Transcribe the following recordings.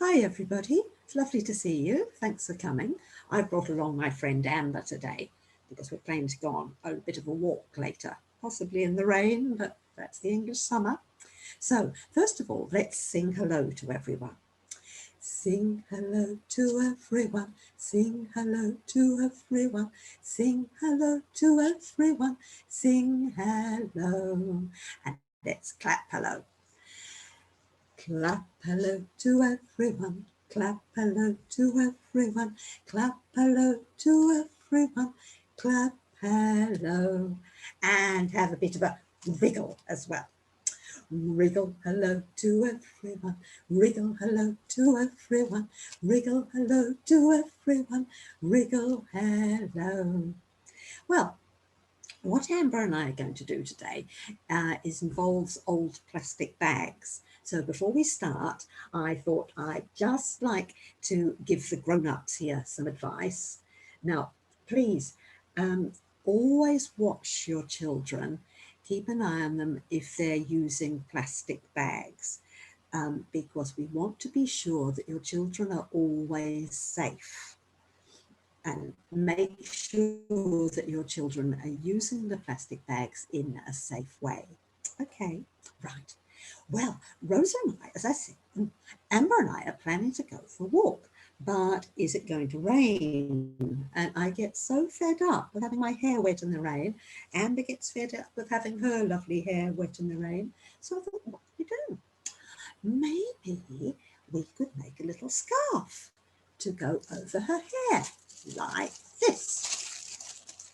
Hi everybody, it's lovely to see you. Thanks for coming. I've brought along my friend Amber today because we're planning to go on a bit of a walk later, possibly in the rain, but that's the English summer. So first of all, let's sing hello to everyone. Sing hello to everyone, sing hello to everyone, sing hello to everyone, sing hello. And let's clap hello. Clap hello to everyone, clap hello to everyone, clap hello to everyone, clap hello. And have a bit of a wriggle as well. Wriggle hello to everyone, wriggle hello to everyone, wriggle hello to everyone, wriggle hello. Well, what Amber and I are going to do today involves old plastic bags. So before we start, I thought I'd just like to give the grown-ups here some advice. Now, please, always watch your children. Keep an eye on them if they're using plastic bags, because we want to be sure that your children are always safe. And make sure that your children are using the plastic bags in a safe way. Okay, right. Well, Rosa and I, as I said, Amber and I are planning to go for a walk, but is it going to rain? And I get so fed up with having my hair wet in the rain. Amber gets fed up with having her lovely hair wet in the rain. So I thought, what do we do? Maybe we could make a little scarf to go over her hair, like this.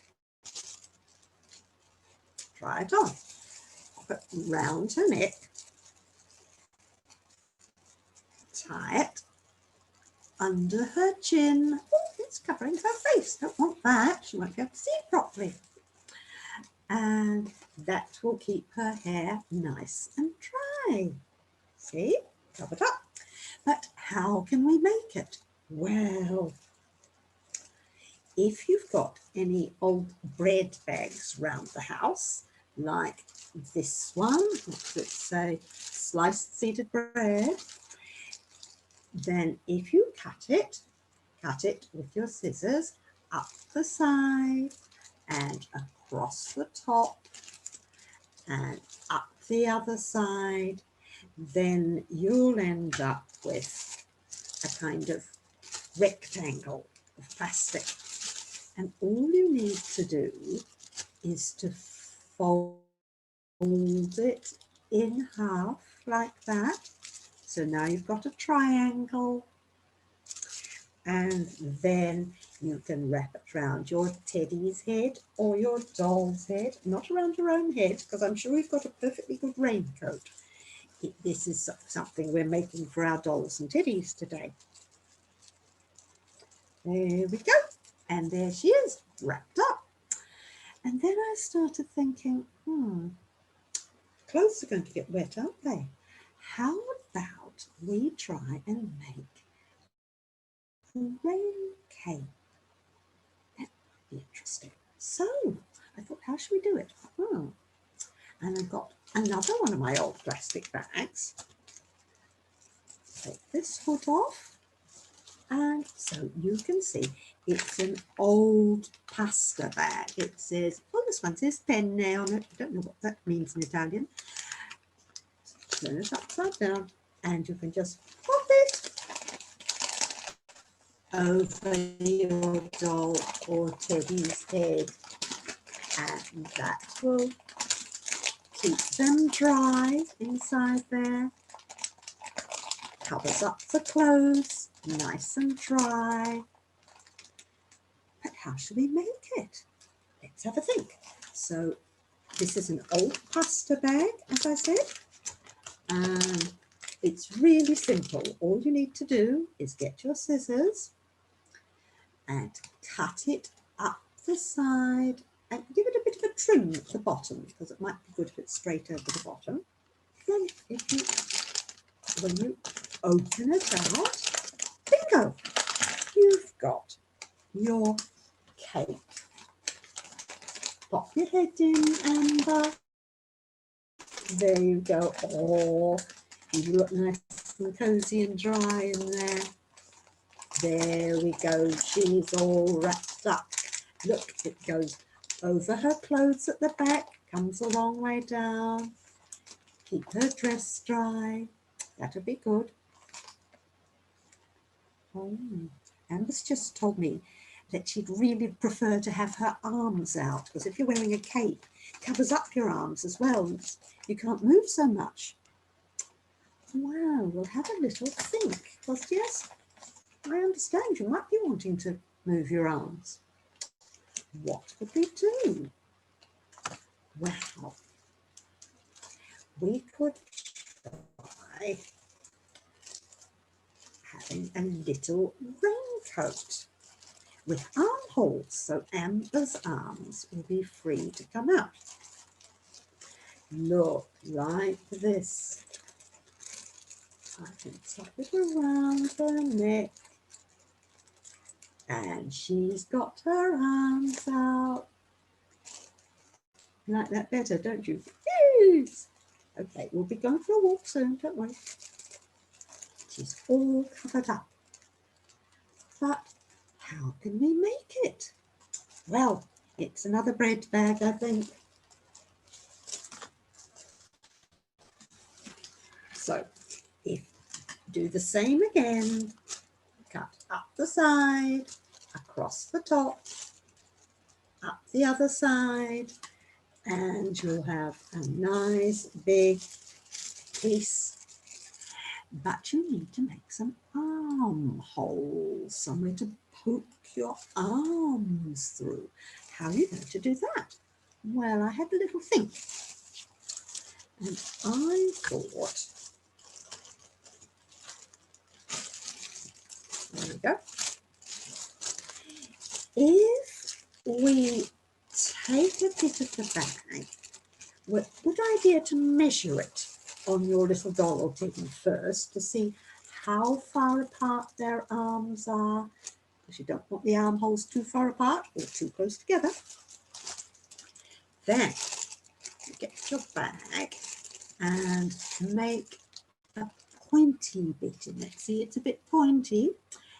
Try it on. Put round her neck, tie it under her chin. Oh, it's covering her face. Don't want that. She won't be able to see it properly. And that will keep her hair nice and dry. See, covered up. But how can we make it? Well, if you've got any old bread bags around the house, like this one, let's say sliced seeded bread, then if you cut it with your scissors up the side and across the top and up the other side, then you'll end up with a kind of rectangle of plastic. And all you need to do is to fold it in half like that. So now you've got a triangle, and then you can wrap it around your teddy's head or your doll's head, not around your own head, because I'm sure we've got a perfectly good raincoat. This is something we're making for our dolls and teddies today. There we go. And there she is, wrapped up. And then I started thinking, clothes are going to get wet, aren't they? How about we try and make a rain cape? That would be interesting. So I thought, how should we do it? And I got another one of my old plastic bags. Take this hood off. And so you can see it's an old pasta bag. It says, oh, this one says penne on it. I don't know what that means in Italian. Turn it upside down and you can just pop it over your doll or teddy's head. And that will keep them dry inside there. Covers up the clothes, nice and dry. But how should we make it? Let's have a think. So this is an old pasta bag, as I said. It's really simple. All you need to do is get your scissors and cut it up the side and give it a bit of a trim at the bottom, because it might be good if it's straight over the bottom. Then when you open it out, bingo, you've got your cape. Pop your head in, Amber. There you go. Oh, you look nice and cozy and dry in there. There we go, she's all wrapped up. Look, it goes over her clothes at the back, comes a long way down. Keep her dress dry, that'll be good. Oh, Amber's just told me that she'd really prefer to have her arms out, because if you're wearing a cape, it covers up your arms as well. You can't move so much. Well, we'll have a little think, because yes, I understand you might be wanting to move your arms. What could we do? Well, we could try having a little raincoat with armholes, so Amber's arms will be free to come out. Look, like this. I can tuck it around her neck, and she's got her arms out. You like that better, don't you? Yes. Okay, we'll be going for a walk soon, don't worry. She's all covered up. But how can we make it? Well, it's another bread bag, I think. So, if do the same again, cut up the side, across the top, up the other side, and you'll have a nice big piece. But you need to make some armholes, somewhere to poke your arms through. How are you going to do that? Well, I had a little think, and I thought, there we go, if we take a bit of the bag, well, good idea to measure it on your little doll or teddy first to see how far apart their arms are, because you don't want the armholes too far apart or too close together. Then you get your bag and make a pointy bit in it. See, it's a bit pointy.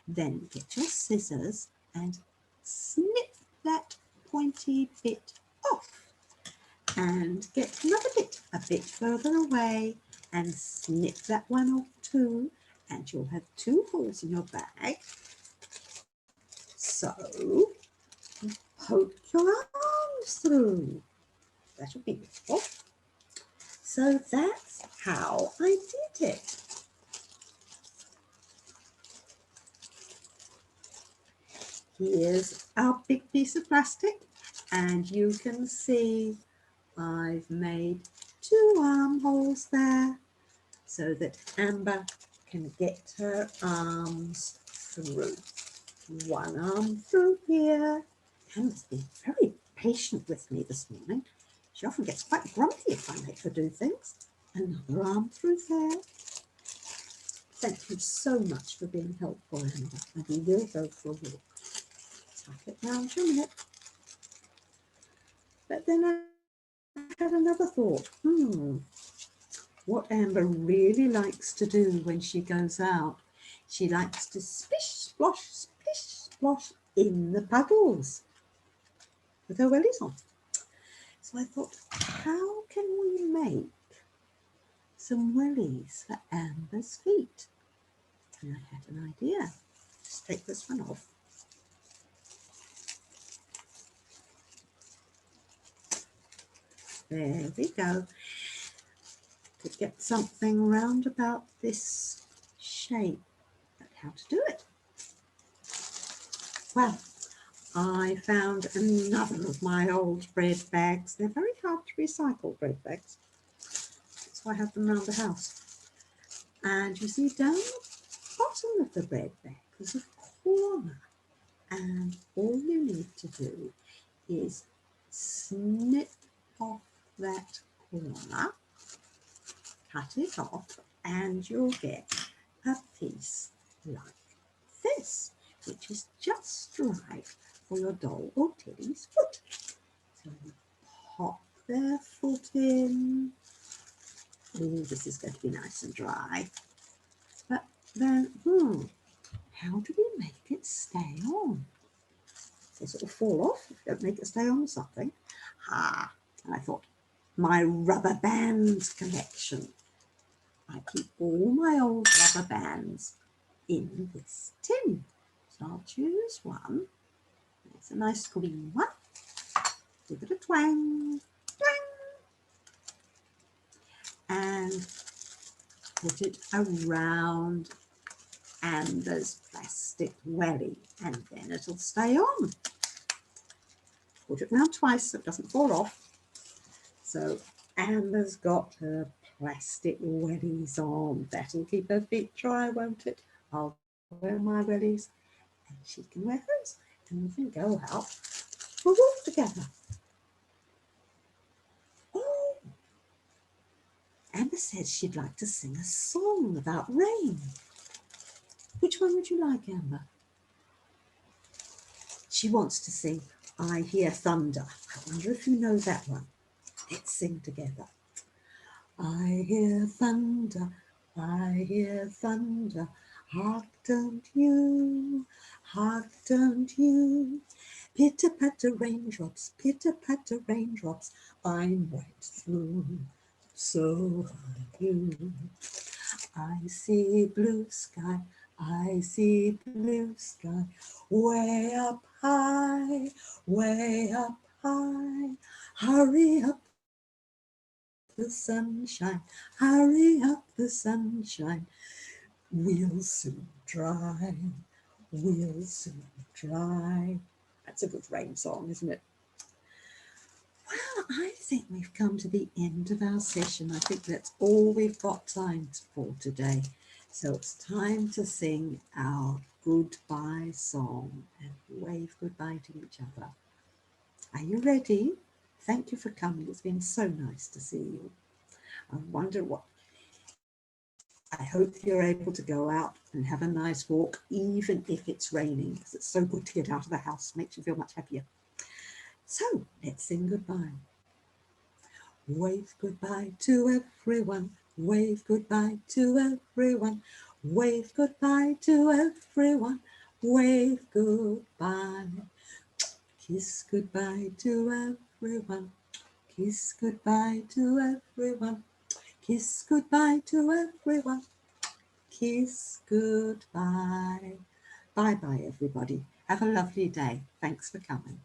Then get your scissors and snip that pointy bit off. And get another bit a bit further away and snip that one off too, and you'll have two holes in your bag. So poke your arms through. That'll be useful. So that's how I did it. Here's our big piece of plastic, and you can see I've made two armholes there so that Amber can get her arms through. One arm through here. Amber's been very patient with me this morning. She often gets quite grumpy if I make her do things. Another arm through there. Thank you so much for being helpful, Amber. And we will go for a walk. Tuck it round your neck. But then I had another thought. What Amber really likes to do when she goes out, she likes to splish, splosh in the puddles with her wellies on. So I thought, how can we make some wellies for Amber's feet? And I had an idea. Just take this one off. There we go. To get something round about this shape. But how to do it? Well, I found another of my old bread bags. They're very hard to recycle, bread bags. That's why I have them around the house. And you see down the bottom of the bread bag there's a corner. And all you need to do is snip off that corner, cut it off, and you'll get a piece like this, which is just right for your doll or teddy's foot. So you pop their foot in. Ooh, this is going to be nice and dry. then, how do we make it stay on? So it will fall off if you don't make it stay on something. And I thought, my rubber bands collection. I keep all my old rubber bands in this tin. So I'll choose one. It's a nice green one. Give it a twang, twang, and put it around Amber's plastic welly, and then it'll stay on. Put it round twice so it doesn't fall off. So Amber's got her plastic wellies on. That'll keep her feet dry, won't it? I'll wear my wellies and she can wear hers, and we can go out for a walk together. Oh, Amber says she'd like to sing a song about rain. Which one would you like, Amber? She wants to sing I Hear Thunder. I wonder if you know that one. Let's sing together. I hear thunder, I hear thunder. Hark, don't you, hark, don't you. Pitter-patter raindrops, pitter-patter raindrops. I'm right through, so are you. I see blue sky, I see blue sky. Way up high, way up high. Hurry up the sunshine, hurry up the sunshine. We'll soon dry, we'll soon dry. That's a good rain song, isn't it? Well, I think we've come to the end of our session. I think that's all we've got time for today. So it's time to sing our goodbye song and wave goodbye to each other. Are you ready? Thank you for coming. It's been so nice to see you. I hope you're able to go out and have a nice walk, even if it's raining, because it's so good to get out of the house. Makes you feel much happier. So let's sing goodbye. Wave goodbye to everyone. Wave goodbye to everyone. Wave goodbye to everyone. Wave goodbye. Kiss goodbye to everyone. Kiss goodbye to everyone. Kiss goodbye to everyone. Kiss goodbye. Bye-bye, everybody. Have a lovely day. Thanks for coming.